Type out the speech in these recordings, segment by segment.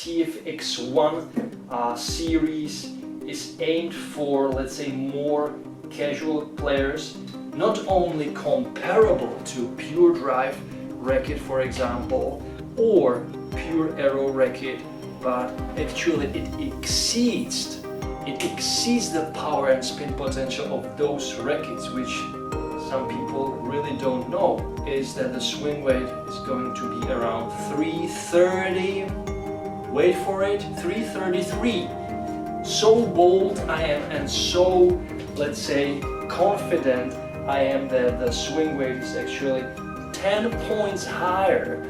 TF-X1 series is aimed for, let's say, more casual players, not only comparable to pure drive racket, for example, or pure arrow racket, but actually it exceeds the power and spin potential of those rackets, which some people really don't know, is that the swing weight is going to be around 330, wait for it, 333. So bold I am and so, let's say, confident I am that the swing weight is actually 10 points higher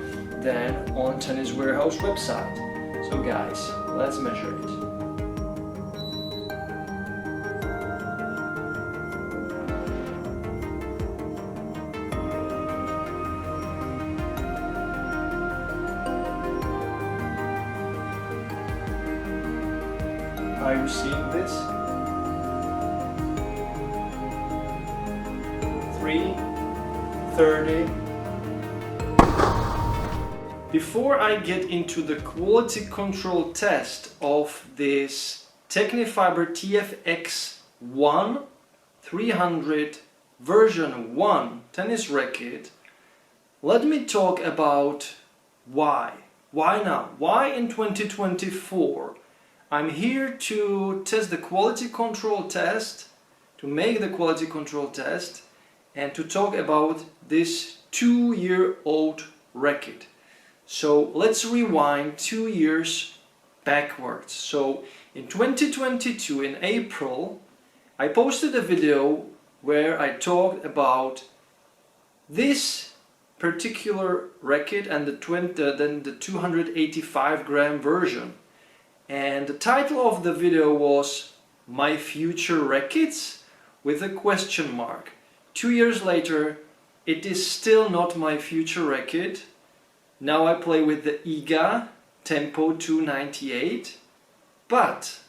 than on Tennis Warehouse website. So guys, let's measure it. Are you seeing this? 330. Before I get into the quality control test of this Tecnifibre TF-X1 300 version 1 tennis racket, let me talk about why. Why now? Why in 2024? I'm here to test the quality control test, to make the quality control test, and to talk about this 2-year-old racket. So let's rewind 2 years backwards. So in 2022, in April, I posted a video where I talked about this particular racket and the 285 gram version. And the title of the video was My Future Rackets with a question mark. 2 years later, it is still not my future racket. Now I play with the IGA Tempo 298, but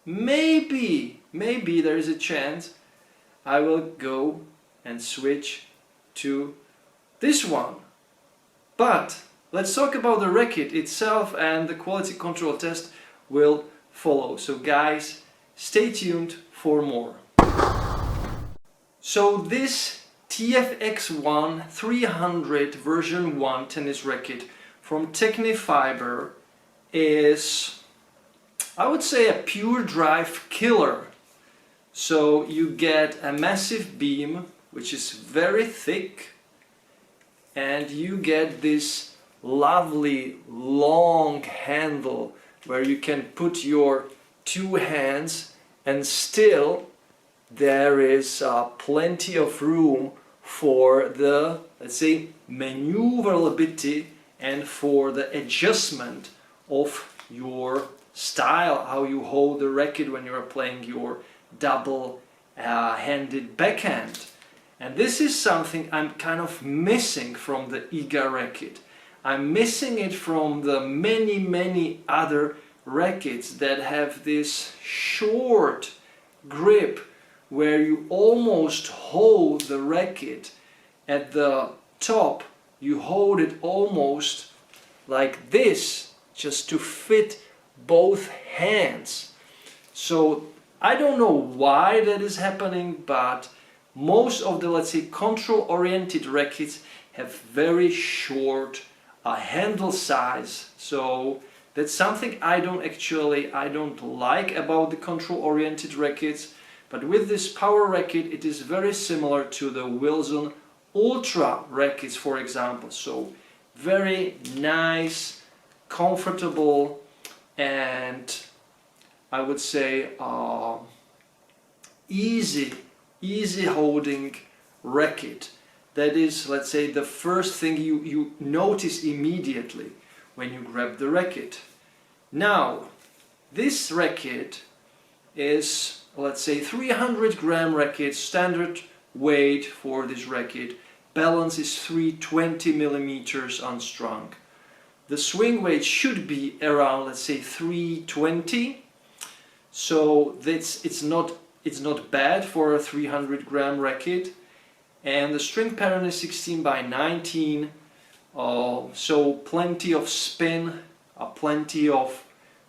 maybe there is a chance I will go and switch to this one. But let's talk about the racket itself, and the quality control test will follow. So guys, stay tuned for more. So this TF-X1 300 version 1 tennis racket from Tecnifibre is, I would say, a pure drive killer. So you get a massive beam which is very thick, and you get this lovely long handle where you can put your 2 hands, and still there is plenty of room for the, let's say, manooovrlbity and for the adjustment of your style, how you hold the racket when you are playing your double-handed backhand. And this is something I'm kind of missing from the IGA racket. I'm missing it from the many other rackets that have this short grip where you almost hold the racket at the top. You hold it almost like this, just to fit both hands. So I don't know why that is happening, but most of the, let's say, control-oriented rackets have very short handle size. So that's something I don't like about the control-oriented rackets. But with this power racket, it is very similar to the Wilson Ultra rackets, for example. So very nice, comfortable, and I would say easy holding racket. That is, let's say, the first thing you notice immediately when you grab the racket. Now, this racket is, let's say, 300 gram racket, standard weight for this racket. Balance is 320 millimeters unstrung. The swing weight should be around, let's say, 320. So it's not bad for a 300 gram racket. And the string pattern is 16 by 19. So plenty of spin plenty of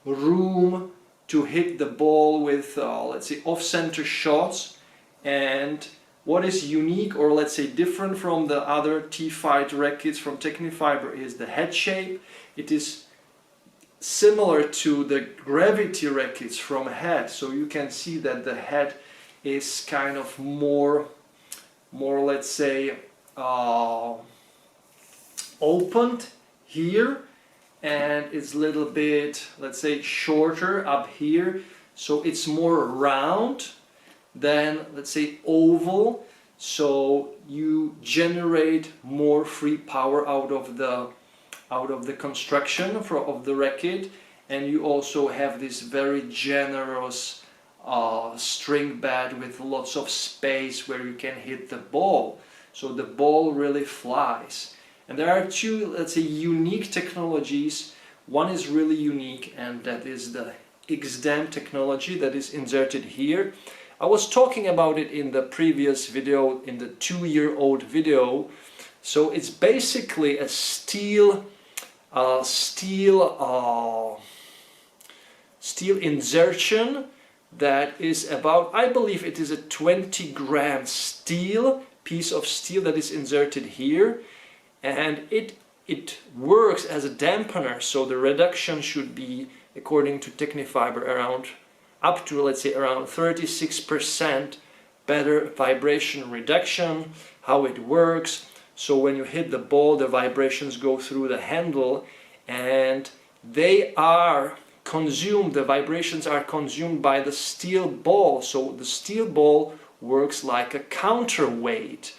room to hit the ball with, let's say, off-center shots. And what is unique, or let's say different from the other T-Fight rackets from Tecnifibre, is the head shape. It is similar to the gravity rackets from Head, so you can see that the head is kind of more let's say opened here, and it's a little bit, let's say, shorter up here, so it's more round than, let's say, oval, so you generate more free power out of the construction of the racket, and you also have this very generous string bed with lots of space where you can hit the ball, so the ball really flies. And there are two, let's say, unique technologies. One is really unique, and that is the X-Dam technology that is inserted here. I was talking about it in the previous video, in the 2-year-old video. So it's basically a steel insertion that is about, I believe it is a 20-gram piece of steel that is inserted here, and it works as a dampener, so the reduction should be, according to Tecnifibre, around up to, let's say, around 36% better vibration reduction. How it works: so when you hit the ball, the vibrations go through the handle, and they are consumed, the vibrations are consumed by the steel ball, so the steel ball works like a counterweight.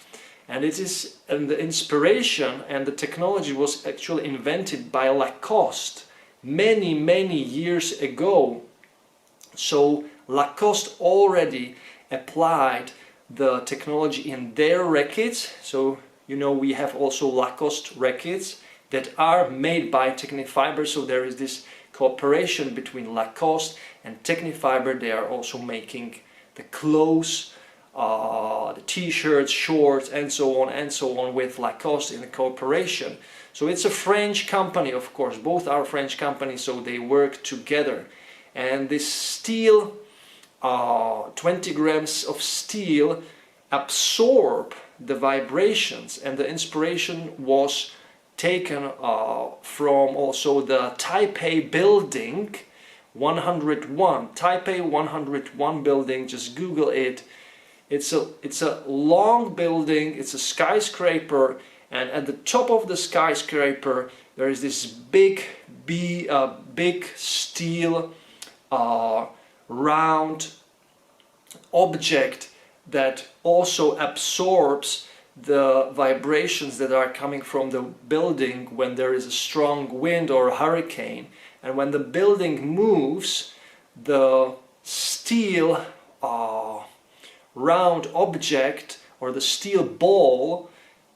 And it is, and the inspiration and the technology was actually invented by Lacoste many years ago. So Lacoste already applied the technology in their rackets. So you know, we have also Lacoste rackets that are made by Tecnifibre, so there is this cooperation between Lacoste and Tecnifibre. They are also making the clothes, the t-shirts, shorts, and so on with Lacoste in the cooperation. So it's a French company, of course, both are French companies, so they work together. And this steel, 20 grams of steel, absorb the vibrations, and the inspiration was taken from also the Taipei building 101, Taipei 101 building. Just Google it. It's a long building, it's a skyscraper, and at the top of the skyscraper there is this big steel round object that also absorbs the vibrations that are coming from the building when there is a strong wind or a hurricane. And when the building moves, the steel round object, or the steel ball,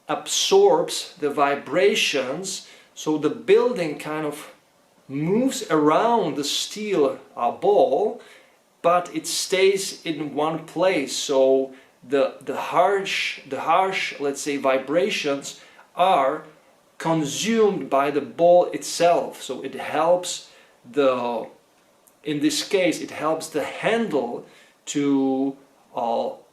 absorbs the vibrations, so the building kind of moves around the steel ball, but it stays in one place. So the harsh, let's say, vibrations are consumed by the ball itself. So it helps in this case, it helps the handle to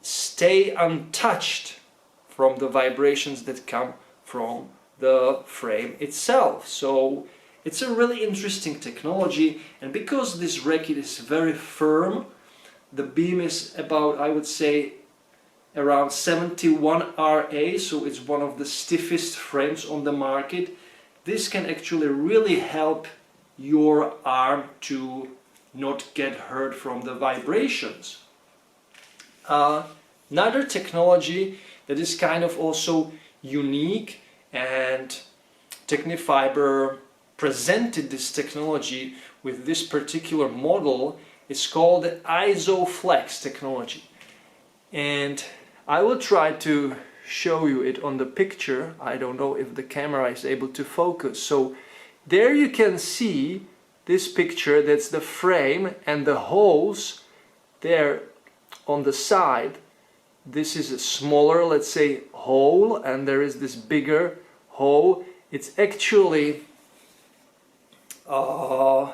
stay untouched from the vibrations that come from the frame itself. So it's a really interesting technology, and because this racket is very firm, the beam is about, I would say, around 71 RA, so it's one of the stiffest frames on the market. This can actually really help your arm to not get hurt from the vibrations. Another technology that is kind of also unique, and Tecnifibre presented this technology with this particular model, is called the ISOFlex technology. And I will try to show you it on the picture. I don't know if the camera is able to focus. So there you can see this picture, that's the frame, and the holes there on the side. This is a smaller, let's say, hole, and there is this bigger hole. It's actually the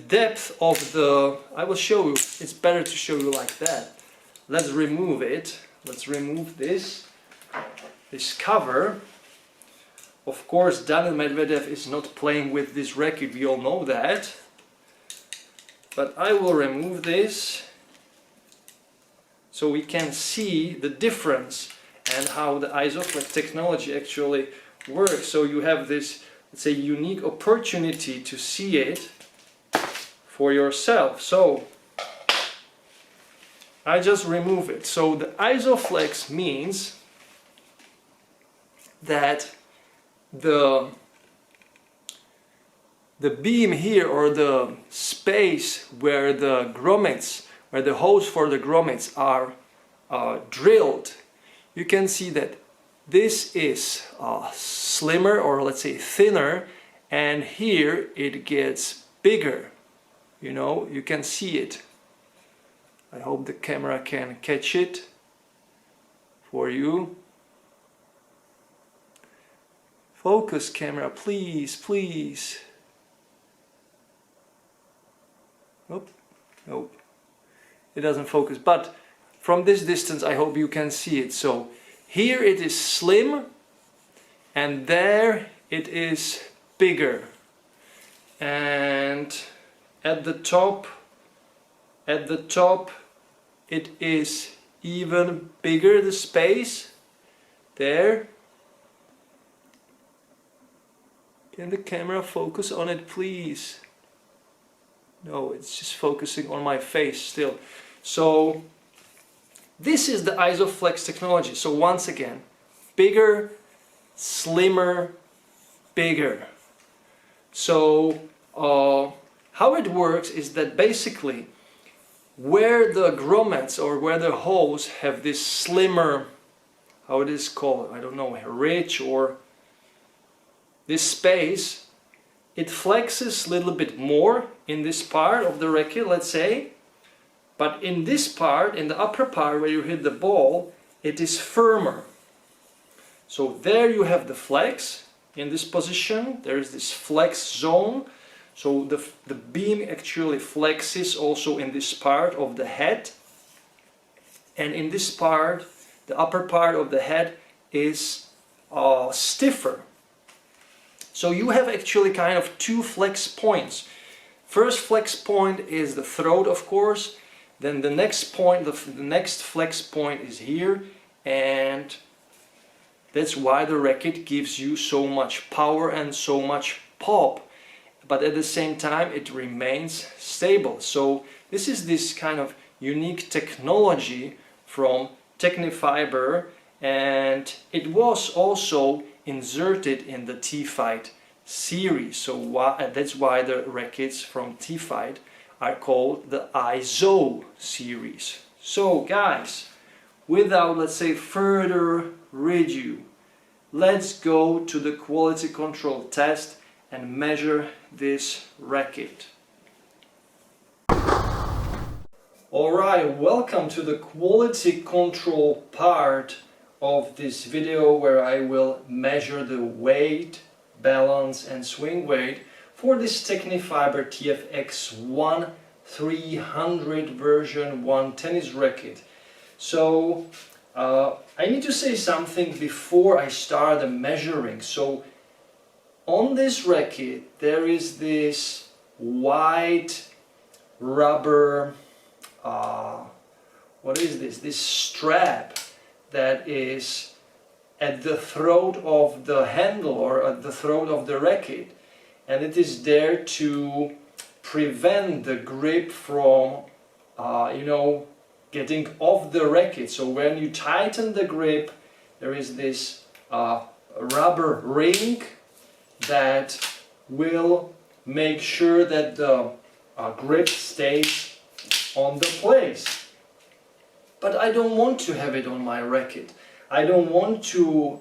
depth of the, I will show you, it's better to show you like that. Let's remove it. Let's remove this cover. Of course, Daniil Medvedev is not playing with this racket, we all know that. But I will remove this so we can see the difference and how the Isoflex technology actually works. So you have this, let's say, unique opportunity to see it for yourself. So I just remove it. So the Isoflex means that the beam here, or the space where the grommets, where the holes for the grommets are drilled, you can see that this is slimmer, or let's say thinner, and here it gets bigger. You know, you can see it. I hope the camera can catch it for you. Focus, camera, please, please. Nope, nope, it doesn't focus, but from this distance I hope you can see it. So here it is slim, and there it is bigger, and at the top it is even bigger, the space there. Can the camera focus on it, please? No, it's just focusing on my face still. So this is the Isoflex technology. So once again, bigger, slimmer, bigger. So how it works is that basically where the grommets, or where the holes have this slimmer, how it is called, I don't know, ridge, or this space, it flexes a little bit more in this part of the racket, let's say, but in this part, in the upper part where you hit the ball, it is firmer. So there you have the flex in this position, there is this flex zone, so the beam actually flexes also in this part of the head, and in this part, the upper part of the head is stiffer. So you have actually kind of two flex points. First flex point is the throat, of course. Then the next point, the next flex point is here, and that's why the racket gives you so much power and so much pop. But at the same time, it remains stable. So this is this kind of unique technology from Tecnifibre, and it was also inserted in the T-Fight series. So that's why the rackets from T-Fight are called the ISO series. So guys, without, let's say, further ado, let's go to the quality control test and measure this racket. Alright, welcome to the quality control part of this video, where I will measure the weight, balance and swing weight for this Tecnifibre TF-X1 300 version 1 tennis racket. So I need to say something before I start the measuring. So on this racket there is this white rubber, what is this? This strap that is at the throat of the handle, or at the throat of the racket, and it is there to prevent the grip from you know, getting off the racket. So when you tighten the grip, there is this rubber ring that will make sure that the grip stays on the place. But I don't want to have it on my racket. I don't want to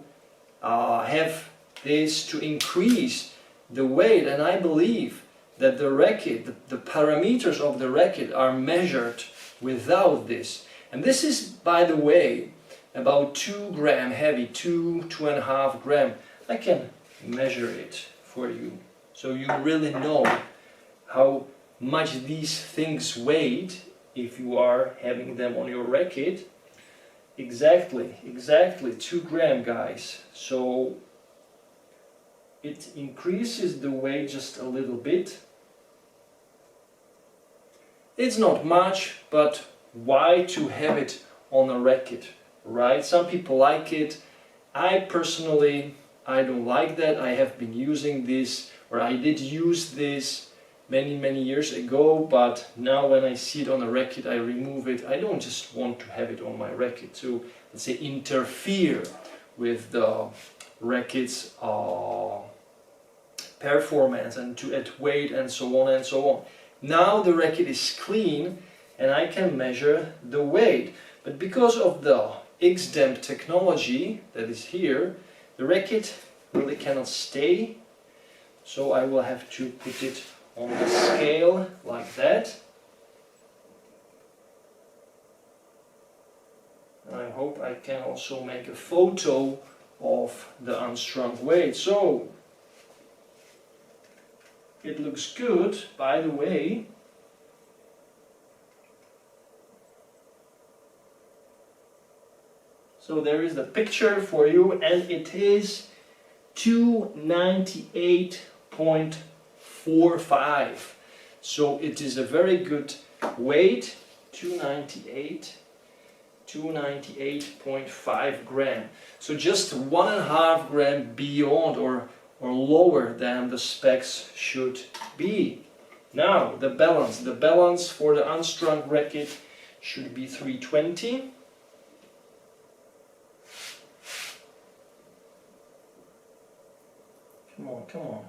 have this to increase the weight, and I believe that the racket, the parameters of the racket are measured without this. And this is, by the way, about 2 gram heavy, 2.5 gram. I can measure it for you. so you really know how much these things weigh if you are having them on your racket. Exactly 2 grams, guys. So it increases the weight just a little bit. It's not much, but why to have it on a racket, right? Some people like it. I personally, I don't like that. I have been using this, or I did use this many years ago, but now when I see it on a racket, I remove it. I don't just want to have it on my racket to, let's say, interfere with the racket's performance and to add weight and so on and so on. Now the racket is clean and I can measure the weight, but because of the X-damp technology that is here, the racket really cannot stay, so I will have to put it on the scale like that. And I hope I can also make a photo of the unstrung weight. So it looks good, by the way. So there is the picture for you, and it is 298.45. So it is a very good weight, 298.5 grams. So just 1.5 grams beyond or lower than the specs should be. Now the balance for the unstrung racket should be 320. Come on.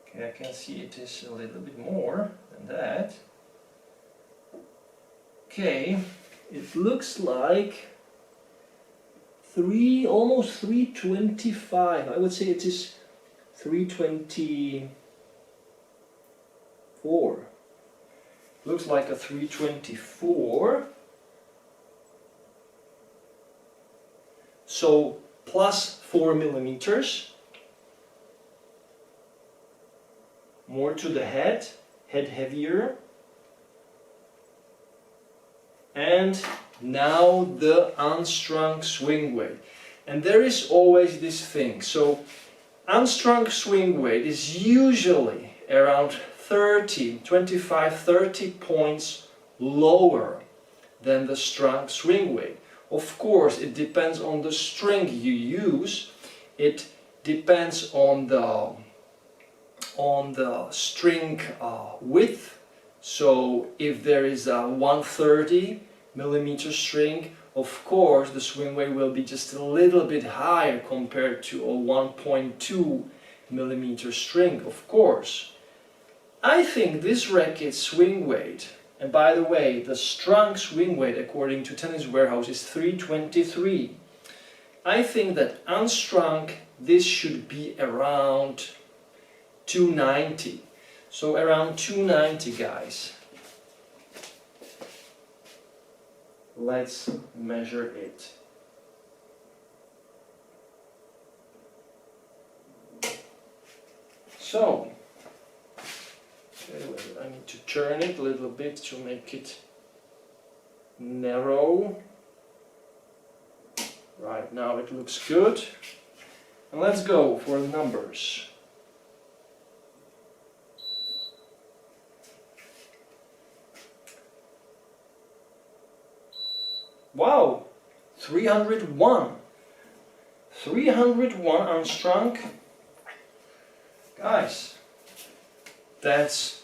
Okay, I can see it is a little bit more than that. Okay, it looks like almost 325. I would say it is 324. Looks like a 324. So plus 4 millimeters. More to the head heavier. And now the unstrung swing weight. And there is always this thing. So unstrung swing weight is usually around 25-30 points lower than the strung swing weight. Of course, it depends on the string you use. It depends on the string width. So if there is a 130 millimeter string, of course the swing weight will be just a little bit higher compared to a 1.2 millimeter string, of course. I think this racket swing weight, and by the way, the strung swing weight according to Tennis Warehouse is 323. I think that unstrung, this should be around 290. So around 290, guys. Let's measure it. So, I need to turn it a little bit to make it narrow. Right, now it looks good. And let's go for the numbers. Wow, 301. 301 unstrung. Guys, that's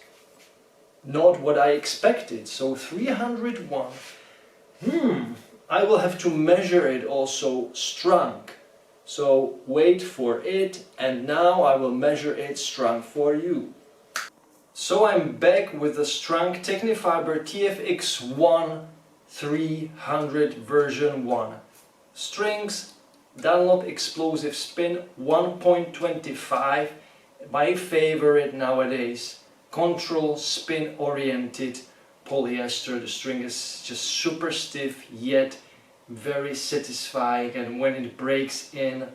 not what I expected. So 301. I will have to measure it also strung. So wait for it, and now I will measure it strung for you. So I'm back with the strung Tecnifibre TF-X1 300 version 1. Strings, Dunlop explosive spin 1.25, my favorite nowadays. Control spin oriented polyester. The string is just super stiff yet very satisfying, and when it breaks in,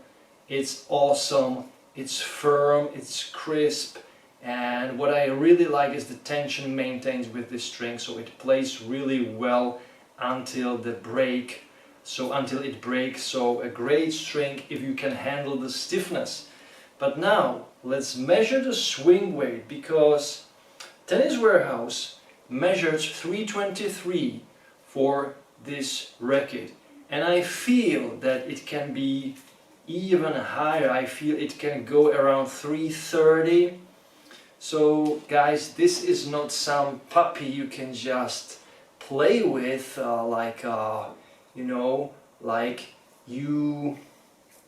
it's awesome, it's firm, it's crisp, and what I really like is the tension maintained with this string, so it plays really well until the break, until it breaks. So a great string if you can handle the stiffness. But now let's measure the swing weight, because Tennis Warehouse measured 323 for this racket, and I feel that it can be even higher. I feel it can go around 330. So guys, this is not some puppy you can just play with you know, like you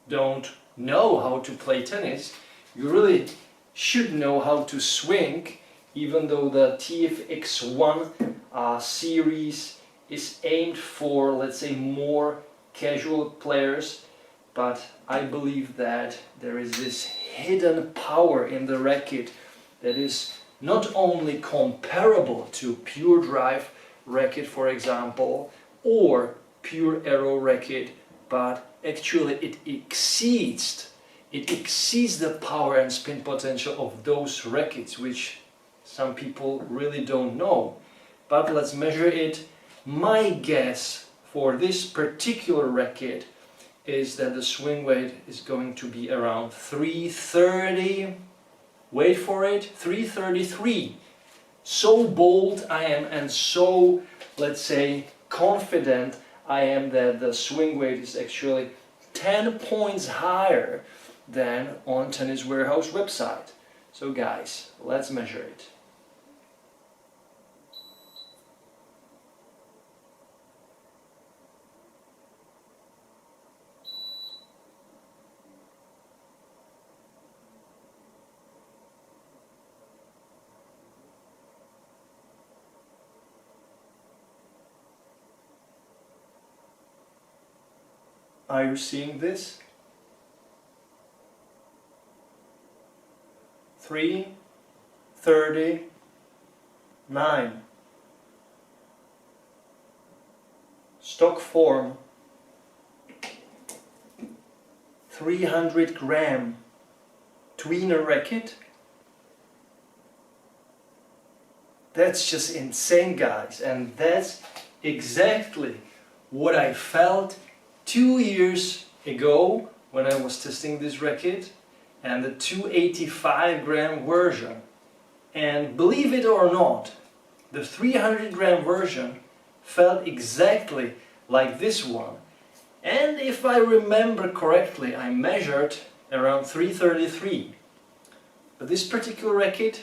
don't know how to play tennis. You really should know how to swing, even though the TF-X1 series is aimed for, let's say, more casual players. But I believe that there is this hidden power in the racket that is not only comparable to pure drive racket, for example, or pure arrow racket, but actually it exceeds the power and spin potential of those rackets, which some people really don't know. But let's measure it. My guess for this particular racket is that the swing weight is going to be around 330. Wait for it, 333. So bold I am, and so, let's say, confident I am that the swing weight is actually 10 points higher than on Tennis Warehouse website. So guys, let's measure it. Are you seeing this? 339. Stock form, 300 gram Tweener racket. That's just insane, guys, and that's exactly what I felt 2 years ago when I was testing this racket and the 285 gram version. And believe it or not, the 300 gram version felt exactly like this one. And if I remember correctly, I measured around 333. But this particular racket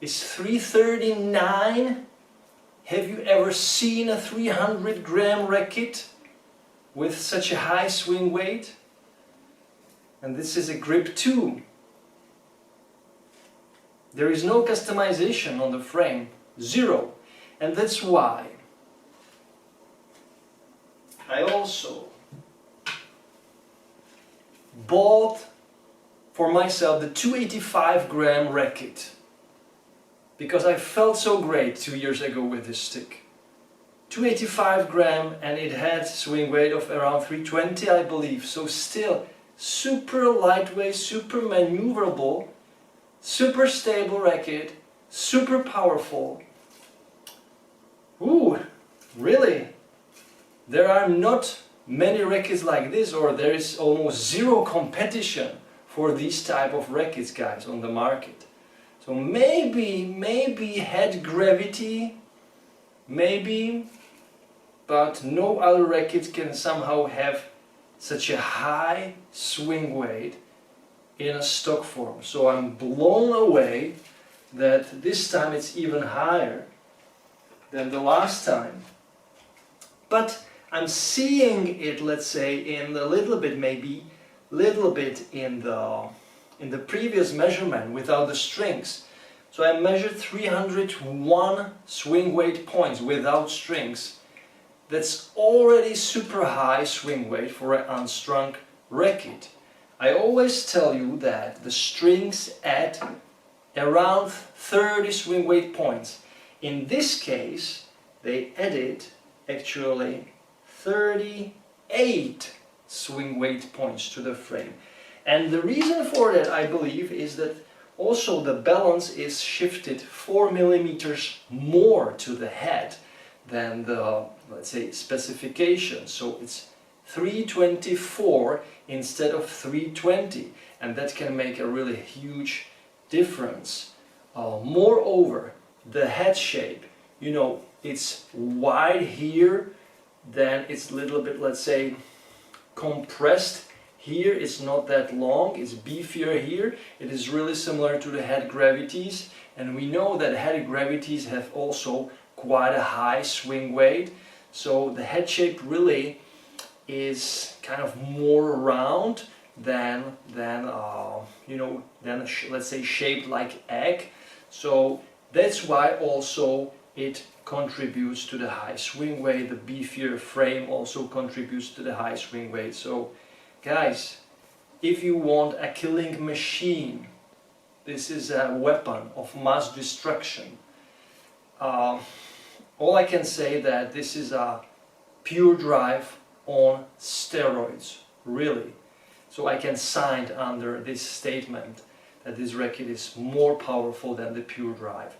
is 339. Have you ever seen a 300 gram racket with such a high swing weight? And this is a grip 2. There is no customization on the frame, zero. And that's why I also bought for myself the 285 gram racket, because I felt so great 2 years ago with this stick. 285 gram, and it had swing weight of around 320, I believe. So still super lightweight, super maneuverable, super stable racket, super powerful. Ooh, really? There are not many rackets like this, or there is almost zero competition for these type of rackets, guys, on the market. So maybe head gravity, maybe, but no other racket can somehow have such a high swing weight in a stock form. So I'm blown away that this time it's even higher than the last time. But I'm seeing it, let's say, in a little bit, maybe little bit in the previous measurement without the strings. So I measured 301 swing weight points without strings. That's already super high swing weight for an unstrung racket. I always tell you that the strings add around 30 swing weight points. In this case, they added actually 38 swing weight points to the frame. And the reason for that, I believe, is that also the balance is shifted 4 millimeters more to the head than the, let's say, specification. So it's 324 instead of 320, and that can make a really huge difference. Moreover, the head shape, you know, it's wide here, then it's a little bit, let's say, compressed here. It's not that long, it's beefier here. It is really similar to the head gravities, and we know that head gravities have also quite a high swing weight. So the head shape really is kind of more round than you know, than let's say shaped like egg. So that's why also it contributes to the high swing weight. The beefier frame also contributes to the high swing weight. So guys, if you want a killing machine, this is a weapon of mass destruction. All I can say that this is a pure drive on steroids, really. So I can sign under this statement that this racket is more powerful than the pure drive.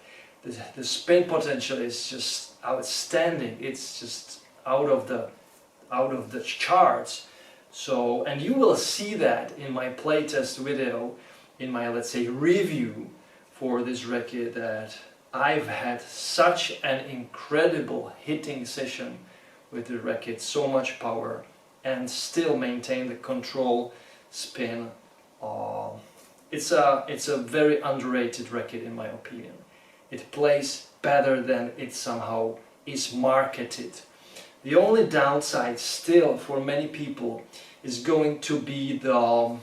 The spin potential is just outstanding. It's just out of the charts. So, and you will see that in my playtest video, in my, let's say, review for this racket, that I've had such an incredible hitting session with the racket, so much power, and still maintain the control spin. It's a very underrated racket in my opinion. It plays better than it somehow is marketed. The only downside still for many people is going to be the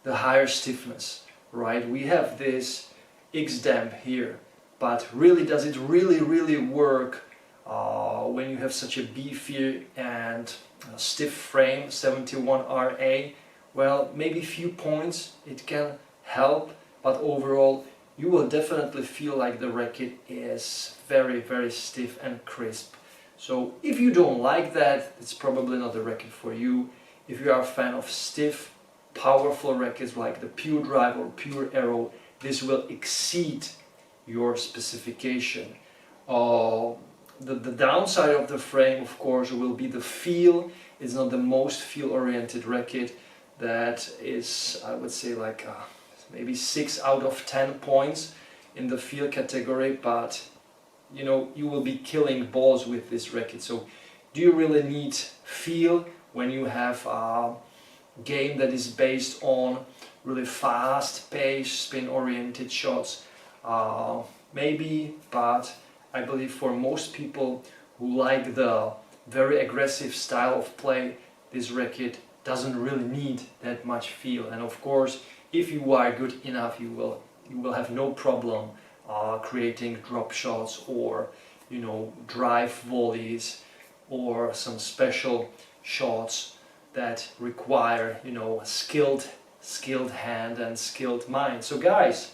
higher stiffness, right? We have this X-damp here, but really, does it really work when you have such a beefy and stiff frame, 71 RA? Well, maybe a few points it can help, but overall you will definitely feel like the racket is very stiff and crisp. So if you don't like that, it's probably not the racket for you. If you are a fan of stiff, powerful rackets like the Pure Drive or Pure Arrow, this will exceed your specification. The downside of the frame, of course, will be the feel. It's not the most feel-oriented racket. That is, I would say, like maybe 6 out of 10 points in the feel category, but you know, you will be killing balls with this racket. So do you really need feel when you have a game that is based on really fast paced spin oriented shots? Maybe, but I believe for most people who like the very aggressive style of play, this racket doesn't really need that much feel. And of course, if you are good enough, you will have no problem creating drop shots, or you know, drive volleys, or some special shots that require, you know, a skilled hand and skilled mind. So guys,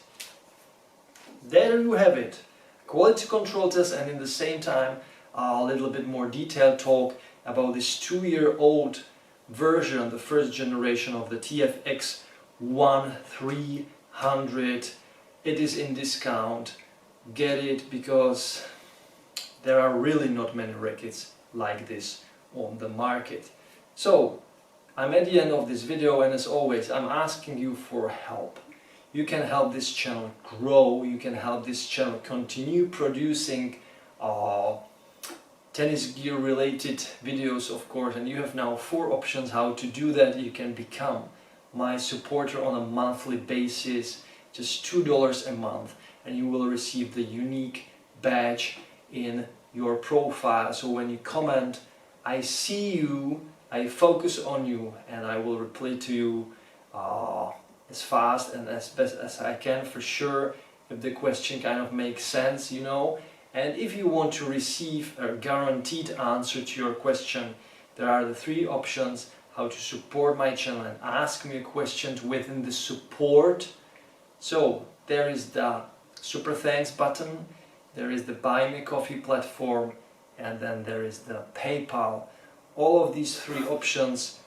there you have it, quality control test, and in the same time a little bit more detailed talk about this 2-year-old version, the first generation of the TF-X1 300. It is in discount. Get it, because there are really not many rackets like this on the market. So I'm at the end of this video, and as always I'm asking you for help. You can help this channel grow, you can help this channel continue producing tennis gear related videos, of course, and you have now 4 options how to do that. You can become my supporter on a monthly basis, just $2 a month, and you will receive the unique badge in your profile. So when you comment, I see you, I focus on you, and I will reply to you as fast and as best as I can, for sure, if the question kind of makes sense, you know. And if you want to receive a guaranteed answer to your question, there are the 3 options how to support my channel and ask me a question within the support. So there is the super thanks button, there is the Buy Me Coffee platform, and then there is the PayPal. All of these three options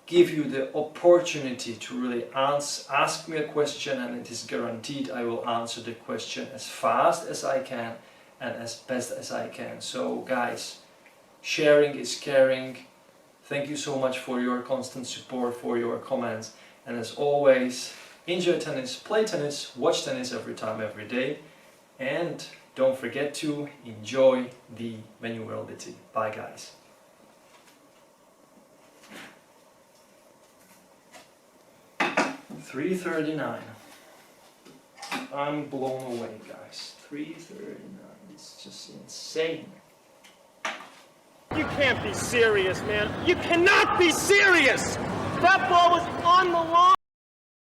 give you the opportunity to really ask me a question, and it is guaranteed I will answer the question as fast as I can and as best as I can. So guys, sharing is caring. Thank you so much for your constant support, for your comments, and as always, enjoy tennis, play tennis, watch tennis every time, every day, and don't forget to enjoy the manooovrlbity. Bye guys. $3.39. I'm blown away, guys. $3.39. It's just insane. You can't be serious, man. You cannot be serious! That ball was on the line!